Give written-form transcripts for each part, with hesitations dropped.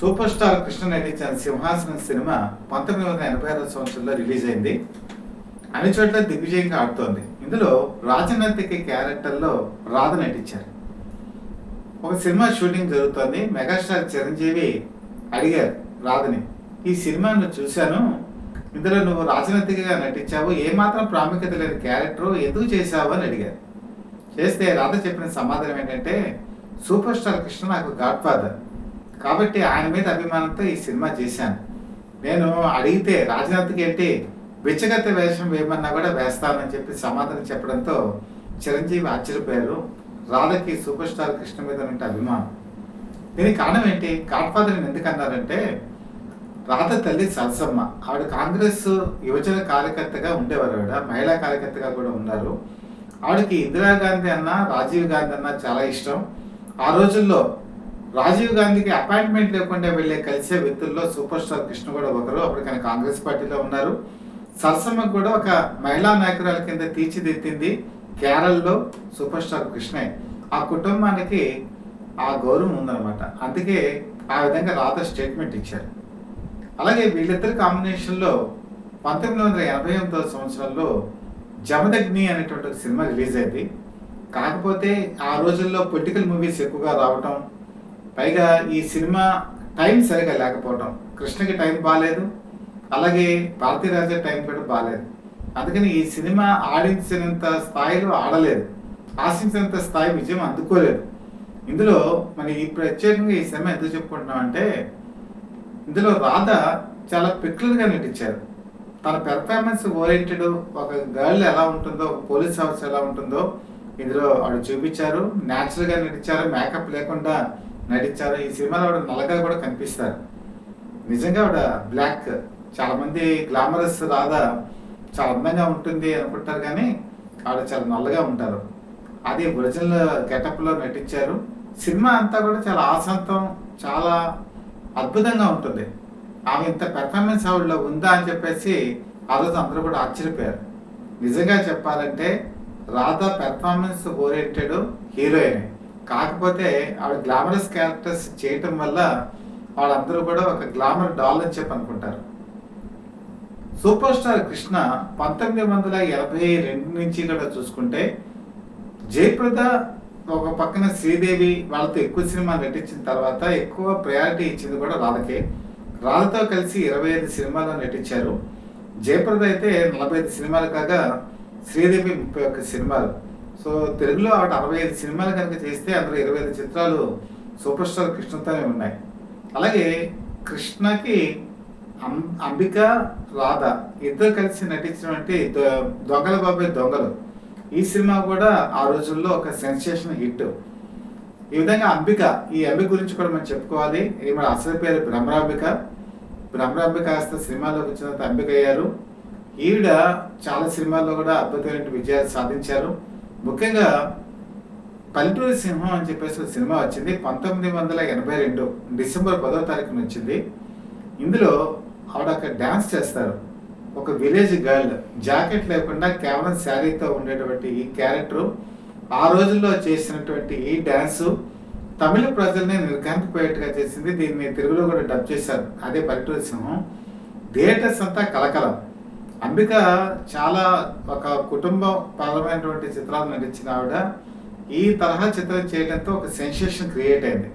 Super star Krishna నటించిన సింహాసనం cinema 1986 సంవత్సరంలో రిలీజ్ అయింది. అన్ని చోట్ల దిగ్విజయంగా ఆడుతోంది. ఇందులో రాజనైతిక క్యారెక్టర్లో రాధ నటించారు. ఒక సినిమా షూటింగ్ జరుగుతోంది. మెగాస్టార్ చిరంజీవి అడిగారు రాధని, ఈ సినిమాను చూశాను, ఇందులో నువ్వు రాజనైతికగా నటించావు, ఏమాత్రం ప్రాముఖ్యత లేని క్యారెక్టర్ ఎందుకు చేశావు అని అడిగారు. చేస్తే రాధ చెప్పిన సమాధానం ఏంటంటే, సూపర్ స్టార్ కృష్ణ నాకు గాడ్ ఫాదర్ కాబట్టి ఆయన మీద అభిమానంతో ఈ సినిమా చేశాను. నేను అడిగితే రాజనైతిక ఏంటి, బిచ్చగత్తె వేషం వేయమన్నా కూడా వేస్తానని చెప్పి సమాధానం చెప్పడంతో చిరంజీవి ఆశ్చర్యపోయారు. రాధకి సూపర్ స్టార్ కృష్ణ మీద ఉంటే అభిమానం. దీనికి కారణం ఏంటి, గాడ్ ఫాదర్ ఎందుకు అన్నారంటే, రాధ తల్లి సరసమ్మ, ఆవిడ కాంగ్రెస్ యువజన కార్యకర్తగా ఉండేవారు. ఆవిడ మహిళా కార్యకర్తగా కూడా ఉన్నారు. ఆవిడకి ఇందిరాగాంధీ అన్న రాజీవ్ గాంధీ అన్న చాలా ఇష్టం. ఆ రోజుల్లో రాజీవ్ గాంధీకి అపాయింట్మెంట్ లేకుండా వెళ్ళే కలిసే వ్యక్తుల్లో సూపర్ స్టార్ కృష్ణ కూడా ఒకరు. అప్పటికైనా కాంగ్రెస్ పార్టీలో ఉన్నారు. సరసమ్మకు కూడా ఒక మహిళా నాయకురాల కింద తీర్చిదిద్దింది కేరళలో సూపర్ స్టార్ కృష్ణే. ఆ కుటుంబానికి ఆ గౌరవం ఉందన్నమాట. అందుకే ఆ విధంగా రాధ స్టేట్మెంట్ ఇచ్చారు. అలాగే వీళ్ళిద్దరి కాంబినేషన్లో 1988 సంవత్సరంలో జమదగ్ని అనేటువంటి ఒక సినిమా రిలీజ్ అయింది. కాకపోతే ఆ రోజుల్లో పొలిటికల్ మూవీస్ ఎక్కువగా రావటం, పైగా ఈ సినిమా టైం సరిగా లేకపోవటం, కృష్ణకి టైం బాగాలేదు, అలాగే భారతీరాజా టైం కూడా బాగాలేదు. అందుకని ఈ సినిమా ఆడించినంత స్థాయిలో ఆడలేదు, ఆశించినంత స్థాయి విజయం అందుకోలేదు. ఇందులో మరి ఈ ప్రత్యేకంగా ఈ సినిమా ఎందుకు చెప్పుకుంటున్నాం అంటే, ఇందులో రాధ చాలా పెక్యులర్గా నటించారు. తన పెర్ఫార్మెన్స్ ఓరియంటెడ్ ఒక గర్ల్ ఎలా ఉంటుందో, ఒక పోలీస్ ఆఫీసర్ ఎలా ఉంటుందో ఇందులో ఆవిడ చూపించారు. న్యాచురల్గా నటించారు, మేకప్ లేకుండా నటించారు. ఈ సినిమాలో ఆవిడ నల్లగా కూడా కనిపిస్తారు. నిజంగా ఆవిడ బ్లాక్. చాలామంది గ్లామరస్ రాధ చాలా అందంగా ఉంటుంది అనుకుంటారు, కానీ ఆవిడ చాలా నల్లగా ఉంటారు. అది ఒరిజినల్ గెటప్లో నటించారు. సినిమా అంతా కూడా చాలా ఆసంతం, చాలా అద్భుతంగా ఉంటుంది. ఆమె ఇంత పెర్ఫార్మెన్స్ ఆవిడలో ఉందా అని చెప్పేసి ఆ రోజు అందరూ కూడా ఆశ్చర్యపోయారు. నిజంగా చెప్పాలంటే రాధా పెర్ఫార్మెన్స్ ఓరియంటెడ్ హీరోయిన్. కాకపోతే ఆవిడ గ్లామరస్ క్యారెక్టర్స్ చేయటం వల్ల వాళ్ళందరూ కూడా ఒక గ్లామర్ డాల్ అని చెప్పి అనుకుంటారు. సూపర్ స్టార్ కృష్ణ 1982 నుంచి కూడా చూసుకుంటే జయప్రద ఒక పక్కన శ్రీదేవి వాళ్ళతో ఎక్కువ సినిమా నటించిన తర్వాత ఎక్కువ ప్రయారిటీ ఇచ్చింది కూడా రాధకే. రాధతో కలిసి 25 సినిమాల్లో నటించారు. జయప్రద అయితే 45 సినిమాలు కాగా శ్రీదేవి 31 సినిమాలు. సో తెలుగులో ఆవిడ 65 సినిమాలు కనుక చేస్తే అందులో 25 చిత్రాలు సూపర్ స్టార్ కృష్ణతోనే ఉన్నాయి. అలాగే కృష్ణకి అంబిక, రాధ ఇద్దరు కలిసి నటించినటువంటి దొంగల బాబాయ్ దొంగలు, ఈ సినిమా కూడా ఆ రోజుల్లో ఒక సెన్సేషన్ హిట్. ఈ విధంగా అంబిక గురించి కూడా మనం చెప్పుకోవాలి. ఈమె అసలు పేరు భ్రమరాంబిక. భ్రమరాంబిక కాస్త సినిమాలోకి వచ్చిన తర్వాత అంబిక అయ్యారు. ఈవిడ చాలా సినిమాల్లో కూడా అద్భుతమైన విజయాలు సాధించారు. ముఖ్యంగా పల్లెటూరి సింహం అని చెప్పేసి ఒక సినిమా వచ్చింది. 1982 డిసెంబర్ 10వ తారీఖున వచ్చింది. ఇందులో ఆవిడ ఒక డ్యాన్స్ చేస్తారు. ఒక విలేజ్ గర్ల్, జాకెట్ లేకుండా కేవలం శారీతో ఉండేటువంటి ఈ క్యారెక్టర్, ఆ రోజుల్లో చేసినటువంటి ఈ డ్యాన్సు తమిళ ప్రజల్ని నిర్ఘాంతపోయేట్టుగా చేసింది. దీన్ని తెలుగులో కూడా డబ్ చేశారు, అదే పల్లెటూరి సింహం. థియేటర్స్ అంతా కలకలం. అంబిక చాలా ఒక కుటుంబ పరమైనటువంటి చిత్రాలు నటించిన ఆవిడ ఈ తరహా చిత్రం చేయడంతో ఒక సెన్సేషన్ క్రియేట్ అయింది.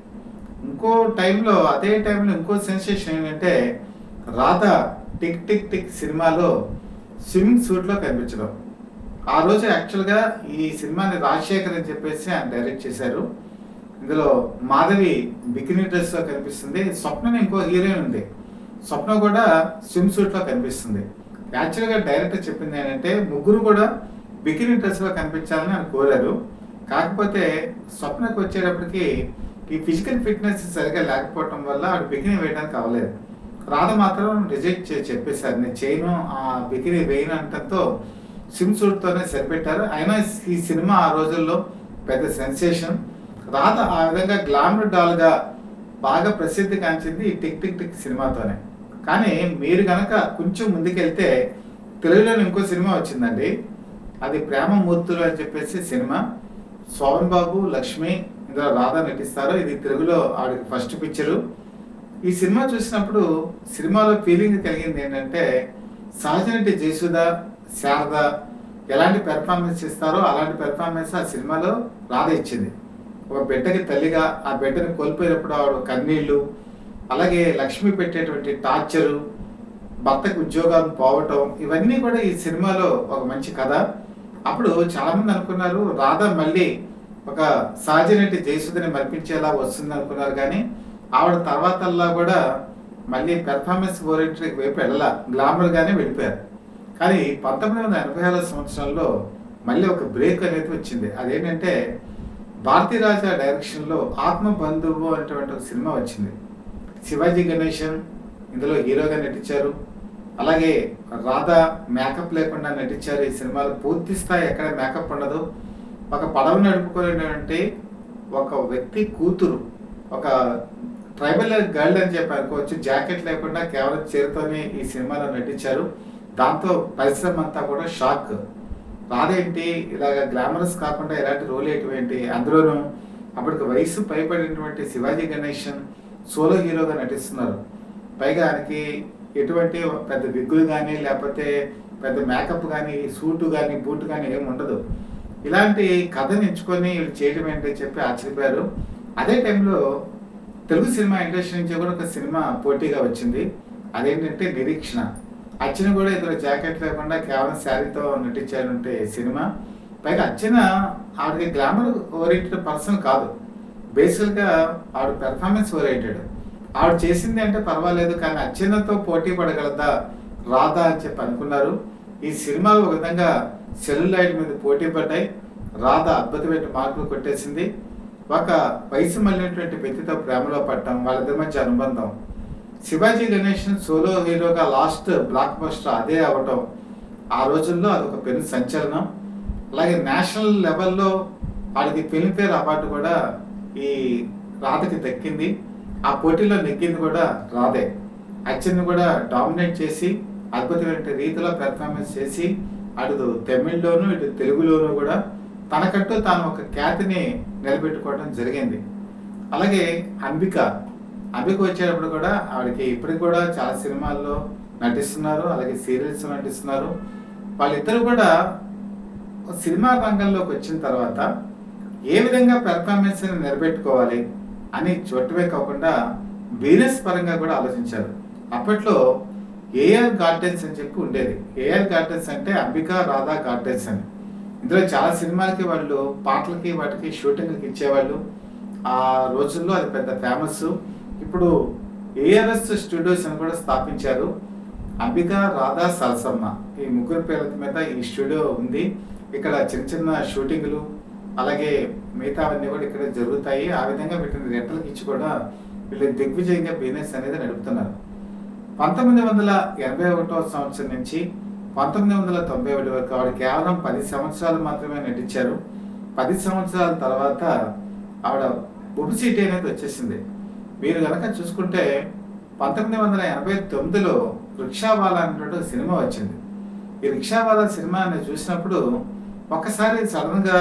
అదే టైంలో ఇంకో సెన్సేషన్ ఏంటంటే, రాధ టిక్ టిక్ టిక్ సినిమాలో స్విమ్మింగ్ సూట్లో కనిపించడం. ఆ రోజు యాక్చువల్గా ఈ సినిమాని రాజశేఖర్ అని చెప్పేసి ఆయన డైరెక్ట్ చేశారు. ఇందులో మాధవి బికినీ డ్రెస్లో కనిపిస్తుంది. స్వప్నని ఇంకో హీరోయిన్ ఉంది, స్వప్న కూడా స్విమ్ సూట్లో కనిపిస్తుంది. యాక్చువల్గా డైరెక్టర్ చెప్పింది ఏంటంటే, ముగ్గురు కూడా బికినీ డ్రెస్లో కనిపించాలని ఆయన కోరారు. కాకపోతే స్వప్నకు వచ్చేటప్పటికి ఈ ఫిజికల్ ఫిట్నెస్ సరిగా లేకపోవటం వల్ల ఆవిడ బికినీ వేయడానికి అవ్వలేదు. రాధ మాత్రం రిజెక్ట్ చెప్పేశారు, నేను చేయను, ఆ బికినీ వేయను అంటంతో స్విమ్ సూట్తోనే సరిపెట్టారు. అయినా ఈ సినిమా ఆ రోజుల్లో పెద్ద సెన్సేషన్. రాధ ఆ విధంగా గ్లామర్ డాల్గా బాగా ప్రసిద్ధి కాంచింది ఈ టిక్ టిక్ టిక్ సినిమాతోనే. కానీ మీరు కనుక కొంచెం ముందుకెళ్తే తెలుగులో ఇంకో సినిమా వచ్చిందండి, అది ప్రేమమూర్తులు అని చెప్పేసి సినిమా. శోభన్ బాబు, లక్ష్మి ఇందులో రాధ నటిస్తారు. ఇది తెలుగులో ఆవిడకి ఫస్ట్ పిక్చరు. ఈ సినిమా చూసినప్పుడు సినిమాలో ఫీలింగ్ కలిగింది ఏంటంటే సహజనటి జయసుధ, శారద ఎలాంటి పెర్ఫార్మెన్స్ ఇస్తారో అలాంటి పెర్ఫార్మెన్స్ ఆ సినిమాలో రాధ ఇచ్చింది. ఒక బిడ్డకి తల్లిగా ఆ బిడ్డని కోల్పోయినప్పుడు ఆవిడ కన్నీళ్లు, అలాగే లక్ష్మి పెట్టేటువంటి టార్చరు, భర్తకు ఉద్యోగాలు పోవటం, ఇవన్నీ కూడా ఈ సినిమాలో ఒక మంచి కథ. అప్పుడు చాలామంది అనుకున్నారు రాధ మళ్ళీ ఒక సహజనటి జయసుధని మరిపించేలా వస్తుంది అనుకున్నారు. కానీ ఆవిడ తర్వాతల్లా కూడా మళ్ళీ పెర్ఫార్మెన్స్ ఓరియంటెడ్ వైపు వెళ్ళాల, గ్లామర్గానే వెళ్ళిపోయారు. కానీ 1986 సంవత్సరంలో మళ్ళీ ఒక బ్రేక్ అనేది వచ్చింది. అదేంటంటే భారతీరాజా డైరెక్షన్లో ఆత్మ బంధువు అనేటువంటి ఒక సినిమా వచ్చింది. శివాజీ గణేశన్ ఇందులో హీరోగా నటించారు. అలాగే రాధా మేకప్ లేకుండా నటించారు. ఈ సినిమాలో పూర్తి స్థాయి ఎక్కడ మేకప్ ఉండదు. ఒక పడవ నడుపుకునేటువంటి ఒక వ్యక్తి కూతురు, ఒక ట్రైబల్ గర్ల్ అని చెప్పి అనుకోవచ్చు, జాకెట్ లేకుండా కేవలం చీరతోనే ఈ సినిమాలో నటించారు. దాంతో పరిశ్రమ అంతా కూడా షాక్. రాదేంటి ఇలాగ గ్లామరస్ కాకుండా ఎలాంటి రోల్ ఏంటి, అందులోనూ అప్పటికి వయసు పైబడినటువంటి శివాజీ గణేశన్ సోలో హీరోగా నటిస్తున్నారు. పైగా ఆయనకి ఎటువంటి పెద్ద విగ్గులు కానీ లేకపోతే పెద్ద మేకప్ కానీ సూటు కానీ బూట్ కానీ ఏమి ఉండదు. ఇలాంటి కథను ఎంచుకొని వీళ్ళు చేయడం ఏంటి చెప్పి ఆశ్చర్యపోయారు. అదే టైంలో తెలుగు సినిమా ఇండస్ట్రీ నుంచి కూడా ఒక సినిమా పోటీగా వచ్చింది. అదేంటంటే నిరీక్షణ. అర్చన కూడా ఇందులో జాకెట్ లేకుండా కేవలం శారీతో నటించారంటే సినిమా. పైగా అర్చన ఆవిడకి గ్లామర్ ఓరియంటెడ్ పర్సన్ కాదు, బేసిక్గా ఆవిడ పెర్ఫార్మెన్స్ ఓరియంటెడ్. ఆవిడ చేసింది అంటే పర్వాలేదు, కానీ అర్చనతో పోటీ పడగలదా రాధా అని చెప్పి అనుకున్నారు. ఈ సినిమాలు ఒక విధంగా సెల్యులాయిడ్ మీద పోటీ పడ్డాయి. రాధ అద్భుతమైన మార్కులు కొట్టేసింది. ఒక వయసు మళ్ళినటువంటి వ్యక్తితో ప్రేమలో పడటం, వాళ్ళిద్దరి మధ్య అనుబంధం. శివాజీ గణేశన్ సోలో హీరోగా లాస్ట్ బ్లాక్ బస్టర్ అదే అవ్వటం ఆ రోజుల్లో అదొక పెను సంచలనం. అలాగే నేషనల్ లెవెల్లో వాళ్ళకి ఫిల్మ్ఫేర్ అవార్డు కూడా ఈ రాధకి దక్కింది. ఆ పోటీలో నెగ్గింది కూడా రాధే. అర్చనని కూడా డామినేట్ చేసి అద్భుతమైన రీతిలో పెర్ఫార్మెన్స్ చేసి అటు తమిళ్లోను ఇటు తెలుగులోనూ కూడా తనకంటూ తాను ఒక ఖ్యాతిని నిలబెట్టుకోవడం జరిగింది. అలాగే అంబిక వచ్చేటప్పుడు కూడా ఆవిడకి ఇప్పటికి కూడా చాలా సినిమాల్లో నటిస్తున్నారు, అలాగే సీరియల్స్ నటిస్తున్నారు. వాళ్ళిద్దరు కూడా సినిమా రంగంలోకి వచ్చిన తర్వాత ఏ విధంగా పెర్ఫార్మెన్స్ నిలబెట్టుకోవాలి అని చూడటమే కాకుండా బిజినెస్ పరంగా కూడా ఆలోచించారు. అప్పట్లో ఏఆర్ గార్డెన్స్ అని చెప్పి ఉండేది. ఏఆర్ గార్డెన్స్ అంటే అంబిక రాధా గార్డెన్స్ అని. ఇందులో చాలా సినిమాలకి వాళ్ళు పాటలకి వాటికి షూటింగ్కి ఇచ్చేవాళ్ళు. ఆ రోజుల్లో అది పెద్ద ఫేమస్. ఇప్పుడు ఏఆర్ఎస్ స్టూడియోస్ అని కూడా స్థాపించారు. అంబిక, రాధా, సరసమ్మ ఈ ముగ్గురు పేర్ల మీద ఈ స్టూడియో ఉంది. ఇక్కడ చిన్న చిన్న షూటింగ్లు అలాగే మిగతావన్నీ కూడా ఇక్కడ జరుగుతాయి. ఆ విధంగా వీటిని రెంటల్కి ఇచ్చి కూడా వీళ్ళు దిగ్విజయంగా బిజినెస్ అనేది నడుపుతున్నారు. 1981 సంవత్సరం నుంచి 1991 వరకు ఆవిడ కేవలం 10 సంవత్సరాలు మాత్రమే నటించారు. 10 సంవత్సరాల తర్వాత ఆవిడ ఒబిసిటీ అనేది వచ్చేసింది. మీరు కనుక చూసుకుంటే 1989లో రిక్షావాలా అనేటువంటి సినిమా వచ్చింది. ఈ రిక్షావాలా సినిమాని చూసినప్పుడు ఒక్కసారి సడన్గా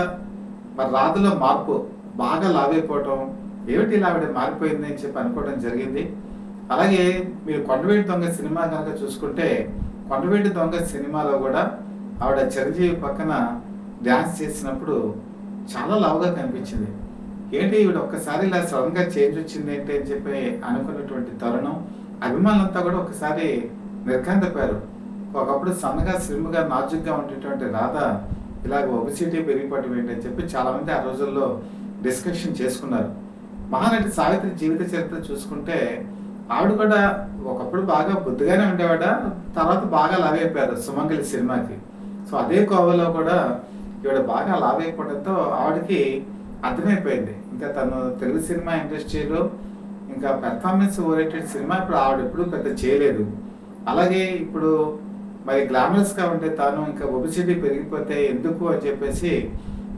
మరి రాధలో మార్పు, బాగా లావైపోవటం, ఏమిటి ఇలా ఆవిడ మారిపోయింది అని చెప్పి అనుకోవడం జరిగింది. అలాగే మీరు కొండవీటి దొంగ సినిమా కనుక చూసుకుంటే కొండవీటి దొంగ సినిమాలో కూడా ఆవిడ చిరంజీవి పక్కన డ్యాన్స్ చేసినప్పుడు చాలా లావుగా కనిపించింది. ఏంటి ఈవిడ ఒక్కసారి ఇలా సడన్గా చేంజ్ వచ్చింది ఏంటి అని చెప్పి అనుకున్నటువంటి తరుణం. అభిమానులంతా కూడా ఒకసారి నిర్ఘాంతపోయారు. ఒకప్పుడు సన్నగా స్లిమ్గా నాజుగ్గా ఉండేటువంటి రాధ ఇలాగ ఒబిసిటీ పెరిగిపోవటం ఏంటి అని చెప్పి చాలామంది ఆ రోజుల్లో డిస్కషన్ చేసుకున్నారు. మహానటి సావిత్రి జీవిత చరిత్ర చూసుకుంటే ఆవిడ కూడా ఒకప్పుడు బాగా బుద్ధిగానే ఉండేవాడ, తర్వాత బాగా లావైపోయారు సుమంగళి సినిమాకి. సో అదే కోవలో కూడా ఈవిడ బాగా లావైపోవడంతో ఆవిడకి అర్థమైపోయింది ఇంకా తను తెలుగు సినిమా ఇండస్ట్రీలో ఇంకా పెర్ఫార్మెన్స్ ఓరియంటెడ్ సినిమా ఇప్పుడు ఆవిడ ఎప్పుడు పెద్ద చేయలేదు. అలాగే ఇప్పుడు మరి గ్లామరస్గా ఉంటే తాను ఇంకా ఒబిసిటీ పెరిగిపోతే ఎందుకు అని చెప్పేసి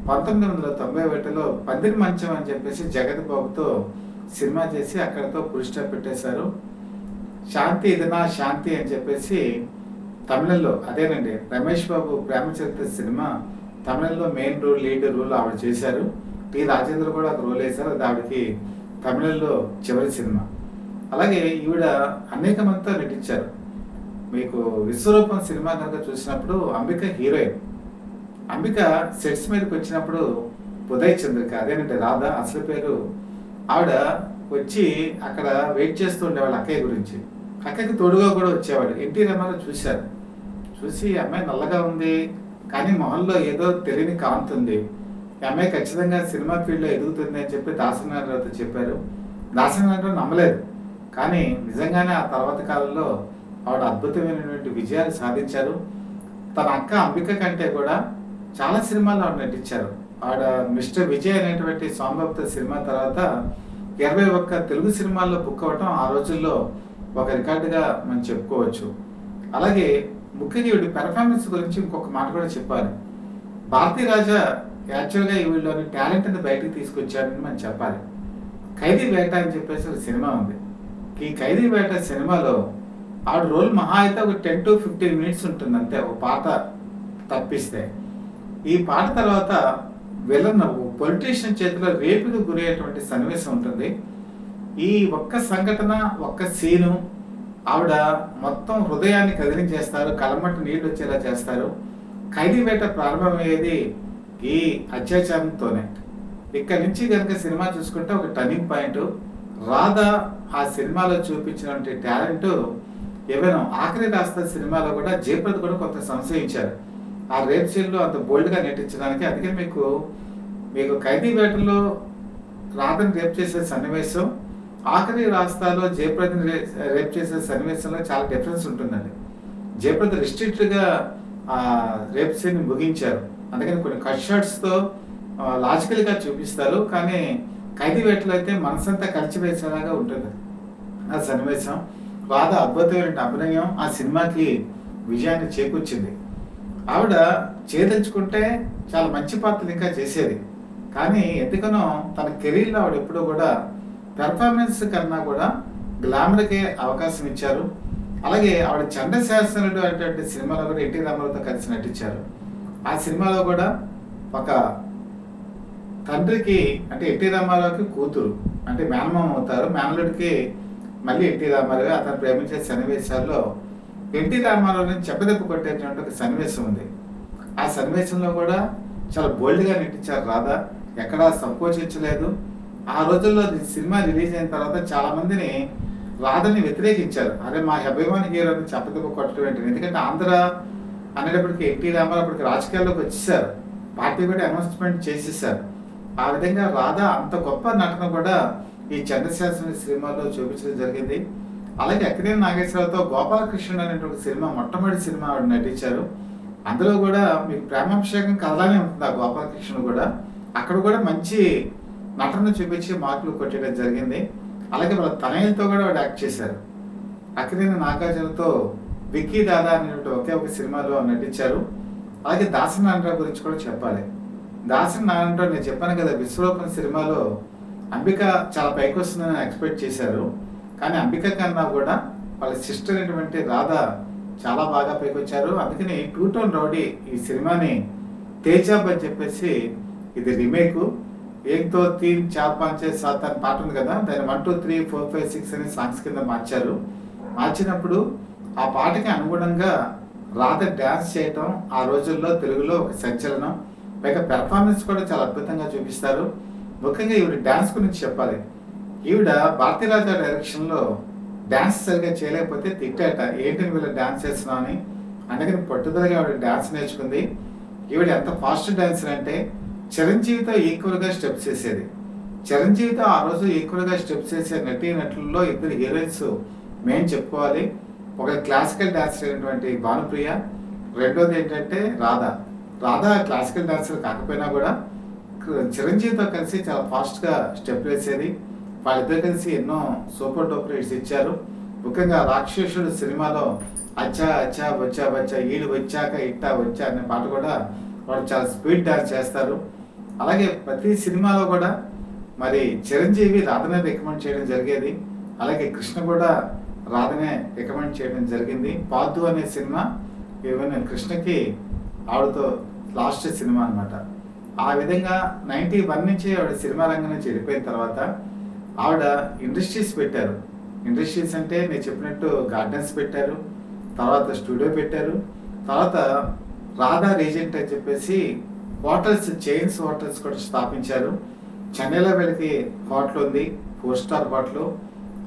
1991లో పందిరి మంచం అని చెప్పేసి జగత్ బాబుతో సినిమా చేసి అక్కడతో ఫుల్ స్టాప్ పెట్టేశారు. శాంతి ఇదనా శాంతి అని చెప్పేసి తమిళంలో, అదేనండి రమేష్ బాబు ప్రేమ చరిత్ర సినిమా తమిళంలో మెయిన్ రోల్, లీడ్ రోల్ ఆవిడ చేశారు. టి రాజేంద్ర కూడా ఒక రోల్ వేశారు. అది ఆవిడకి తమిళంలో చివరి సినిమా. అలాగే ఈవిడ అనేక మందితో నటించారు. మీకు విశ్వరూపం సినిమా కనుక చూసినప్పుడు అంబిక హీరోయిన్. అంబిక సెట్స్ మీదకి వచ్చినప్పుడు ఉదయ్ చంద్రిక, అదేనంటే రాధ అసలు పేరు, ఆవిడ వచ్చి అక్కడ వెయిట్ చేస్తూ ఉండేవాళ్ళు అక్కయ్య గురించి. అక్కయ్యకి తోడుగా కూడా వచ్చేవాడు. ఎన్టీ రామారావు చూశారు. చూసి అమ్మాయి నల్లగా ఉంది కానీ మొహంలో ఏదో తెలియని కాంతి ఉంది, ఈ అమ్మాయి ఖచ్చితంగా సినిమా ఫీల్డ్లో ఎదుగుతుంది అని చెప్పి దాసనారాయణరావుతో చెప్పారు. దాసనారాయణరావు నమ్మలేదు. కానీ నిజంగానే ఆ తర్వాత కాలంలో ఆవిడ అద్భుతమైనటువంటి విజయాలు సాధించారు. తన అక్క అంబిక కంటే కూడా చాలా సినిమాల్లో ఆవిడ నటించారు. ఆవిడ మిస్టర్ విజయ్ అనేటువంటి సాంబభక్త సినిమా తర్వాత 21 తెలుగు సినిమాల్లో బుక్ అవ్వటం ఆ రోజుల్లో ఒక రికార్డుగా మనం చెప్పుకోవచ్చు. అలాగే ముఖ్యంగా ఈవిడ పెర్ఫార్మెన్స్ గురించి ఇంకొక మాట కూడా చెప్పాలి. భారతీ రాజా యాక్చువల్గా ఈవిడలోని టాలెంట్ని బయటకు తీసుకొచ్చాడని మనం చెప్పాలి. ఖైదీ వేట అని చెప్పేసి ఒక సినిమా ఉంది. ఈ ఖైదీ వేట సినిమాలో ఆవిడ రోల్ మహా అయితే ఒక 10 to 15 మినిట్స్ ఉంటుంది అంతే, ఒక పాట తప్పిస్తే. ఈ పాట తర్వాత విలన్ పొలిటీషియన్ చేతిలో రేపుకు గురయ్యేటువంటి సన్నివేశం ఉంటుంది. ఈ ఒక్క సంఘటన, ఒక్క సీను ఆవిడ మొత్తం హృదయాన్ని కదిలించేస్తారు, కళ్ళమట్టు నీళ్ళు వచ్చేలా చేస్తారు. ఖైదీ వేట ప్రారంభమయ్యేది ఈ అత్యాచారంతోనే. ఇక్కడి నుంచి కనుక సినిమా చూసుకుంటే ఒక టర్నింగ్ పాయింట్. రాధ ఆ సినిమాలో చూపించినటువంటి టాలెంట్ ఏవైనా ఆఖరి రాస్తా సినిమాలో కూడా జయప్రద కూడా కొంత సంశయించారు ఆ రేప్ సీన్లో అంత బోల్డ్గా నటించడానికి. అందుకే మీకు ఖైదీ వేటలో రాధని రేప్ చేసే సన్నివేశం, ఆఖరి రాస్తాలో జయప్రదని రేప్ చేసే సన్నివేశంలో చాలా డిఫరెన్స్ ఉంటుందండి. జయప్రద రిస్ట్రిక్ట్గా ఆ రేప్ సీన్ ముగించారు. అందుకని కొన్ని కట్ షాట్స్తో లాజికల్గా చూపిస్తారు. కానీ ఖైదీ వేటలో అయితే మనసంతా కలిసివేసేలాగా ఉంటుంది ఆ సన్నివేశం. రాధ అద్భుతమైన అభినయం ఆ సినిమాకి విజయాన్ని చేకూర్చింది. ఆవిడ చేదలుచుకుంటే చాలా మంచి పాత్రలు ఇంకా చేసేది. కానీ ఎందుకనో తన కెరీర్లో ఆవిడ ఎప్పుడూ కూడా పెర్ఫార్మెన్స్ కన్నా కూడా గ్లామర్కే అవకాశం ఇచ్చారు. అలాగే ఆవిడ చండశాసనుడు అనేటువంటి సినిమాలో కూడా ఎన్టీ రామారావుతో కలిసి నటించారు. ఆ సినిమాలో కూడా ఒక తండ్రికి అంటే ఎన్టీ రామారావుకి కూతురు అంటే మేనమామ అవుతారు, మేనలుడికి మళ్ళీ ఎన్టీ రామారావు అతను ప్రేమించే సన్నివేశాల్లో ఎన్టీ రామారావుని చెప్పదెబ్బ కొట్టేటువంటి ఒక సన్నివేశం ఉంది. ఆ సన్నివేశంలో కూడా చాలా బోల్డ్గా నటించారు రాధ, ఎక్కడా సంకోచించలేదు. ఆ రోజుల్లో సినిమా రిలీజ్ అయిన తర్వాత చాలా మందిని రాధని వ్యతిరేకించారు. అరే మా అభిమాని హీరోని చెప్పదెబ్బ కొట్టడం ఏంటి, ఎందుకంటే ఆంధ్ర అనేటప్పటికి ఎన్టీ రామారావు అప్పటికి రాజకీయాల్లోకి వచ్చేసారు, పార్టీ కూడా అనౌన్స్మెంట్ చేసేసారు. ఆ విధంగా రాధ అంత గొప్ప నటన కూడా ఈ చంద్రశాసన సినిమాలో చూపించడం జరిగింది. అలాగే అక్కినేని నాగేశ్వరరావుతో గోపాలకృష్ణుడు అనేటువంటి సినిమా మొట్టమొదటి సినిమా ఆవిడ నటించారు. అందులో కూడా మీకు ప్రేమాభిషేకం కథలానే ఉంటుంది. ఆ గోపాలకృష్ణుడు కూడా అక్కడ కూడా మంచి నటన చూపించి మార్కులు కొట్టడం జరిగింది. అలాగే వాళ్ళ తనయులతో కూడా ఆవిడ యాక్ట్ చేశారు. అక్కినేని నాగార్జునతో విక్కీ దాదా అనేటువంటి ఒకే ఒక సినిమాలో నటించారు. అలాగే దాసనారాయణరావు గురించి కూడా చెప్పాలి. దాసనారాయణరావు నేను చెప్పాను కదా, విశ్వరూపం సినిమాలో అంబిక చాలా పైకి వస్తుందని ఎక్స్పెక్ట్ చేశారు. కానీ అంబిక కన్నా కూడా వాళ్ళ సిస్టర్ అయినటువంటి రాధ చాలా బాగా పైకి వచ్చారు. అందుకని 2 Tone రౌడీ ఈ సినిమాని తేజాబ్ అని చెప్పేసి ఇది రీమేక్. ఏక్తో 3 4 5 6 7 అని పాట ఉంది కదా, దాన్ని 1 2 3 4 5 6 అనే సాంగ్స్ కింద మార్చారు. మార్చినప్పుడు ఆ పాటకి అనుగుణంగా రాధ డ్యాన్స్ చేయటం ఆ రోజుల్లో తెలుగులో ఒక సంచలనం. పైగా పెర్ఫార్మెన్స్ కూడా చాలా అద్భుతంగా చూపిస్తారు. ముఖ్యంగా ఈవిడ డ్యాన్స్ గురించి చెప్పాలి. ఈవిడ భారతీ రాజా డైరెక్షన్లో డ్యాన్స్ సరిగ్గా చేయలేకపోతే తిట్టాట, ఏంటి వీళ్ళ డ్యాన్స్ చేస్తున్నావు అని. అందుకని పట్టుదలగా ఆవిడ డ్యాన్స్ నేర్చుకుంది. ఈవిడ ఎంత ఫాస్ట్ డాన్సర్ అంటే చిరంజీవితో ఈక్వల్గా స్టెప్స్ వేసేది. చిరంజీవితో ఆ రోజు ఈక్వల్గా స్టెప్స్ వేసే నటుల్లో 2 హీరోయిన్స్ మేము చెప్పుకోవాలి. ఒక క్లాసికల్ డాన్సర్ అయినటువంటి భానుప్రియ, రెండోది ఏంటంటే రాధ క్లాసికల్ డాన్సర్ కాకపోయినా కూడా చిరంజీవితో కలిసి చాలా ఫాస్ట్గా స్టెప్ వేసేది. వాళ్ళిద్దరు కలిసి ఎన్నో సూపర్ డూపర్ హిట్స్ ఇచ్చారు. ముఖ్యంగా రాక్షసుడు సినిమాలో అచ్చా అచ్చా వచ్చా వచ్చా ఈడు వచ్చాక ఇట్టా వచ్చా అనే పాట కూడా వాళ్ళు చాలా స్పీడ్ డాన్స్ చేస్తారు. అలాగే ప్రతి సినిమాలో కూడా మరి చిరంజీవి రాధనే రికమెండ్ చేయడం జరిగేది. అలాగే కృష్ణ కూడా రాధనే రికమెండ్ చేయడం జరిగింది. పాదు అనే సినిమా ఈవెన్ కృష్ణకి ఆవిడతో లాస్ట్ సినిమా అనమాట. ఆ విధంగా 91 నుంచి ఆవిడ సినిమా రంగం నుంచి వెళ్ళిపోయిన తర్వాత ఆవిడ ఇండస్ట్రీస్ పెట్టారు. ఇండస్ట్రీస్ అంటే నేను చెప్పినట్టు గార్డెన్స్ పెట్టారు, తర్వాత స్టూడియో పెట్టారు, తర్వాత రాధా రీజెంట్ అని చెప్పేసి హోటల్స్, చైన్స్ హోటల్స్ కూడా స్థాపించారు. చెన్నైలో వీళ్ళకి హోటల్ ఉంది, 4 స్టార్ హోటల్.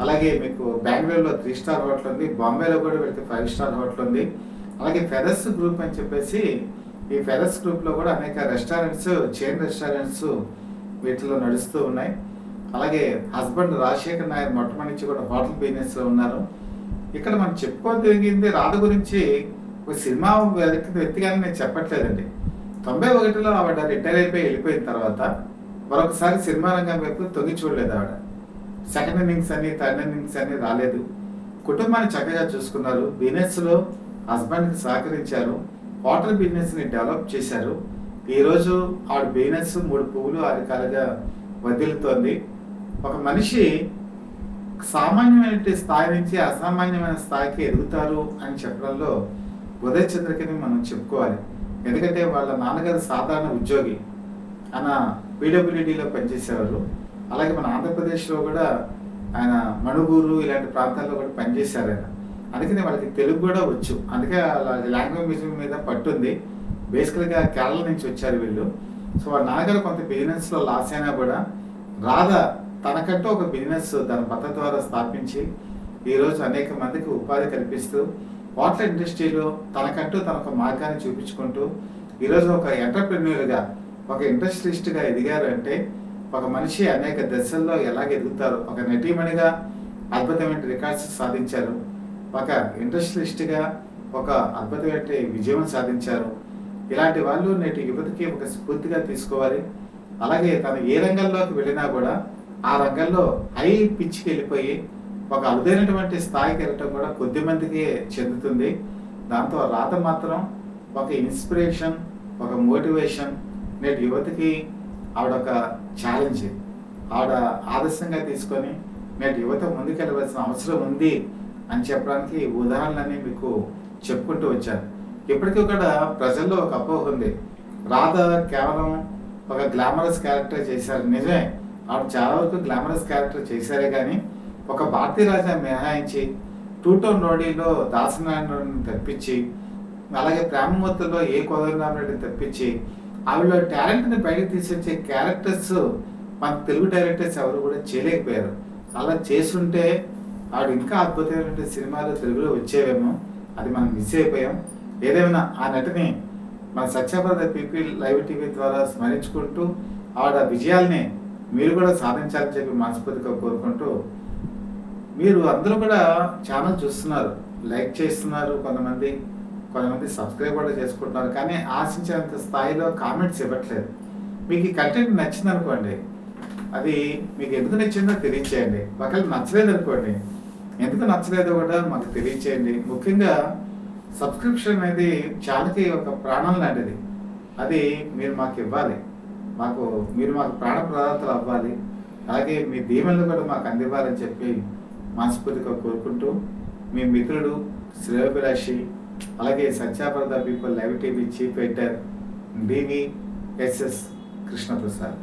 అలాగే మీకు బెంగళూరులో 3 స్టార్ హోటల్ ఉంది, బాంబేలో కూడా వీళ్ళకి 5 స్టార్ హోటల్ ఉంది. అలాగే ఫెదర్స్ గ్రూప్ అని చెప్పేసి ఈ ఫెదర్స్ గ్రూప్లో కూడా అనేక రెస్టారెంట్స్, చైన్ రెస్టారెంట్స్ వీటిలో నడుస్తూ ఉన్నాయి. అలాగే హస్బెండ్ రాజశేఖర్ నాయర్ మొట్టమొదటి నుంచి కూడా హోటల్ బిజినెస్లో ఉన్నారు. ఇక్కడ మనం చెప్పుకోదగింది రాధ గురించి ఒక సినిమా వ్యక్తిగానే నేను చెప్పట్లేదండి. 91లో ఆవిడ రిటైర్ అయిపోయి వెళ్ళిపోయిన తర్వాత మరొకసారి సినిమా రంగం వైపు తొంగి చూడలేదు. ఆవిడ సెకండ్ ఇన్నింగ్స్ అని, థర్డ్ ఇన్నింగ్స్ అని రాలేదు. కుటుంబాన్ని చక్కగా చూసుకున్నారు, బిజినెస్లో హస్బెండ్కి సహకరించారు, హోటల్ బిజినెస్ని డెవలప్ చేశారు. ఈరోజు ఆవిడ బిజినెస్ 3 పువ్వులు 6 కాలుగా వదిలుతోంది. ఒక మనిషి సామాన్యమైన స్థాయి నుంచి అసామాన్యమైన స్థాయికి ఎదుగుతారు అని చెప్పడంలో ఉదయ్ చంద్రకిని మనం చెప్పుకోవాలి. ఎందుకంటే వాళ్ళ నాన్నగారు సాధారణ ఉద్యోగి, ఆయన పీడబ్ల్యూడీలో పనిచేసేవారు. అలాగే మన ఆంధ్రప్రదేశ్లో కూడా ఆయన మణుగూరు ఇలాంటి ప్రాంతాల్లో కూడా పనిచేశారు ఆయన. అందుకని వాళ్ళకి తెలుగు కూడా వచ్చు, అందుకే లాంగ్వేజ్ మీద పట్టుంది. బేసికల్గా కేరళ నుంచి వచ్చారు వీళ్ళు. సో వాళ్ళ నాన్నగారు కొంత బిజినెస్లో లాస్ అయినా కూడా రాధ తనకంటూ ఒక బిజినెస్ తన భర్త ద్వారా స్థాపించి ఈరోజు అనేక మందికి ఉపాధి కల్పిస్తూ హోటల్ ఇండస్ట్రీలో తనకంటూ తనొక మార్గాన్ని చూపించుకుంటూ ఈరోజు ఒక ఎంటర్ప్రెన్యూర్గా, ఒక ఇండస్ట్రియలిస్ట్గా ఎదిగారు. అంటే ఒక మనిషి అనేక దశల్లో ఎలాగ ఎదుగుతారు, ఒక నటీమణిగా అద్భుతమైన రికార్డ్స్ సాధించారు, ఒక ఇండస్ట్రియలిస్ట్గా ఒక అద్భుతమైన విజయం సాధించారు. ఇలాంటి వాళ్ళు నేటి యువతకి ఒక స్ఫూర్తిగా తీసుకోవాలి. అలాగే తను ఏ రంగంలోకి వెళ్ళినా కూడా ఆ రంగంలో హై పిచ్కి వెళ్ళిపోయి ఒక అరుదైనటువంటి స్థాయికి వెళ్ళటం కూడా కొద్ది మందికి చెందుతుంది. దాంతో రాధ మాత్రం ఒక ఇన్స్పిరేషన్, ఒక మోటివేషన్. నేటి యువతకి ఆవిడ ఒక ఛాలెంజ్, ఆవిడ ఆదర్శంగా తీసుకొని నేటి యువత ముందుకెళ్ళవలసిన అవసరం ఉంది అని చెప్పడానికి ఉదాహరణలన్నీ మీకు చెప్పుకుంటూ వచ్చాను. ఇప్పటికీ కూడా ప్రజల్లో ఒక అపోహ ఉంది, రాధ కేవలం ఒక గ్లామరస్ క్యారెక్టర్ చేశారు. నిజమే, ఆవిడ చాలా వరకు గ్లామరస్ క్యారెక్టర్ చేశారే కానీ ఒక భారతీ రాజా మినహాయించి 2 టౌన్ రోడీలో దాసనారాయణని తప్పించి, అలాగే ప్రేమమూర్తిలో ఏ కోదండరామరెడ్డిని తప్పించి ఆవిడలో టాలెంట్ని బయటకు తీసుకొచ్చే క్యారెక్టర్స్ మన తెలుగు డైరెక్టర్స్ ఎవరు కూడా చేయలేకపోయారు. అలా చేస్తుంటే ఆవిడ ఇంకా అద్భుతమైన సినిమాలు తెలుగులో వచ్చేవేమో, అది మనం మిస్ అయిపోయాం. ఏదేమైనా ఆ నటిని మన సత్యప్రద పీపీ లైవ్ టీవీ ద్వారా స్మరించుకుంటూ ఆవిడ విజయాల్ని మీరు కూడా సాధించాలని చెప్పి మనస్ఫూర్తిగా కోరుకుంటూ, మీరు అందరూ కూడా ఛానల్ చూస్తున్నారు, లైక్ చేస్తున్నారు, కొంతమంది సబ్స్క్రైబ్ కూడా చేసుకుంటున్నారు, కానీ ఆశించేంత స్థాయిలో కామెంట్స్ ఇవ్వట్లేదు. మీకు ఈ కంటెంట్ నచ్చింది అనుకోండి, అది మీకు ఎందుకు నచ్చిందో తెలియచేయండి. ఒకవేళ నచ్చలేదు అనుకోండి, ఎందుకు నచ్చలేదో కూడా మాకు తెలియచేయండి. ముఖ్యంగా సబ్స్క్రిప్షన్ అనేది ఛానల్కి ఒక ప్రాణం లాంటిది, అది మీరు మాకు ఇవ్వాలి. మీరు మాకు ప్రాణ ప్రదాతలు అవ్వాలి. అలాగే మీ దీవెనలు కూడా మాకు అందివ్వాలని చెప్పి మనస్ఫూర్తిగా కోరుకుంటూ, మీ మిత్రుడు శ్రేయోభిలాషి, అలాగే సత్యాప్రద people live TV chief editor DVSS Krishnaprasad.